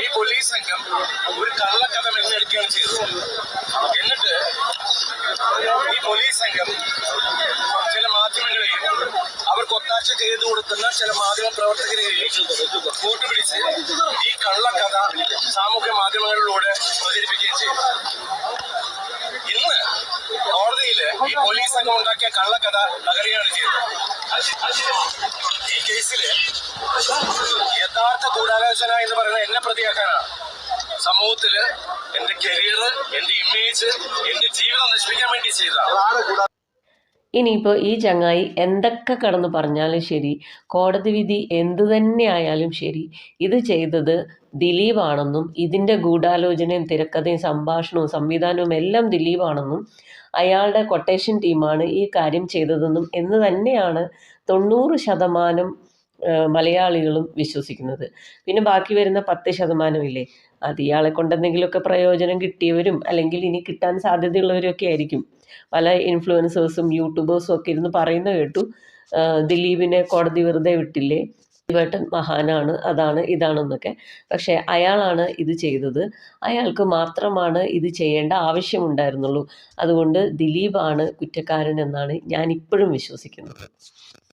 ഈ പോലീസ് സംഘം ഒരു കള്ളക്കഥ മെല്ലെടുക്കുകയാണ് ചെയ്തത്. എന്നിട്ട് ഈ പോലീസ് സംഘം ചില മാധ്യമങ്ങളെയും അവർക്ക് ഒത്താശ ചെയ്തു കൊടുക്കുന്ന ചില മാധ്യമ പ്രവർത്തകരെയും കൂട്ടുപിടിച്ച് ഈ കള്ളക്കഥ സാമൂഹ്യ മാധ്യമങ്ങളിലൂടെ പ്രചരിപ്പിക്കുകയും ചെയ്തു. ഇന്ന് കോടതിയില് ഈ പോലീസ് സംഘം ഉണ്ടാക്കിയ കള്ളക്കഥ തകരുകയാണ് ചെയ്തത്. ഈ കേസില് യഥാർത്ഥ ഗൂഢാലോചന എന്ന് പറയുന്നത് എന്നെ പ്രതിയാക്കാനാണ്. സമൂഹത്തില് എന്റെ കരിയർ, എന്റെ ഇമേജ്, എന്റെ ജീവിതം നശിപ്പിക്കാൻ വേണ്ടി ചെയ്തതാണ്. ഇനിയിപ്പോൾ ഈ ചങ്ങായി എന്തൊക്കെ കടന്ന് പറഞ്ഞാലും ശരി, കോടതി വിധി എന്തു തന്നെ ആയാലും ശരി, ഇത് ചെയ്തത് ദിലീപാണെന്നും ഇതിൻ്റെ ഗൂഢാലോചനയും തിരക്കഥയും സംഭാഷണവും സംവിധാനവും എല്ലാം ദിലീപാണെന്നും അയാളുടെ കൊട്ടേഷൻ ടീമാണ് ഈ കാര്യം ചെയ്തതെന്നും എന്ന് തന്നെയാണ് 90% മലയാളികളും വിശ്വസിക്കുന്നത്. പിന്നെ ബാക്കി വരുന്ന 10% ഇല്ലേ, അത് ഇയാളെ കൊണ്ടെന്തെങ്കിലുമൊക്കെ പ്രയോജനം കിട്ടിയവരും അല്ലെങ്കിൽ ഇനി കിട്ടാൻ സാധ്യതയുള്ളവരും ഒക്കെ ആയിരിക്കും. പല ഇൻഫ്ലുവൻസേഴ്സും യൂട്യൂബേഴ്സും ഒക്കെ ഇരുന്ന് പറയുന്ന കേട്ടു, ദിലീപിനെ കോടതി വെറുതെ വിട്ടില്ലേ, ദിലീപേട്ടൻ മഹാനാണ്, അതാണ് ഇതാണെന്നൊക്കെ. പക്ഷേ അയാളാണ് ഇത് ചെയ്തത്. അയാൾക്ക് മാത്രമാണ് ഇത് ചെയ്യേണ്ട ആവശ്യമുണ്ടായിരുന്നുള്ളൂ. അതുകൊണ്ട് ദിലീപാണ് കുറ്റക്കാരൻ എന്നാണ് ഞാൻ ഇപ്പോഴും വിശ്വസിക്കുന്നത്.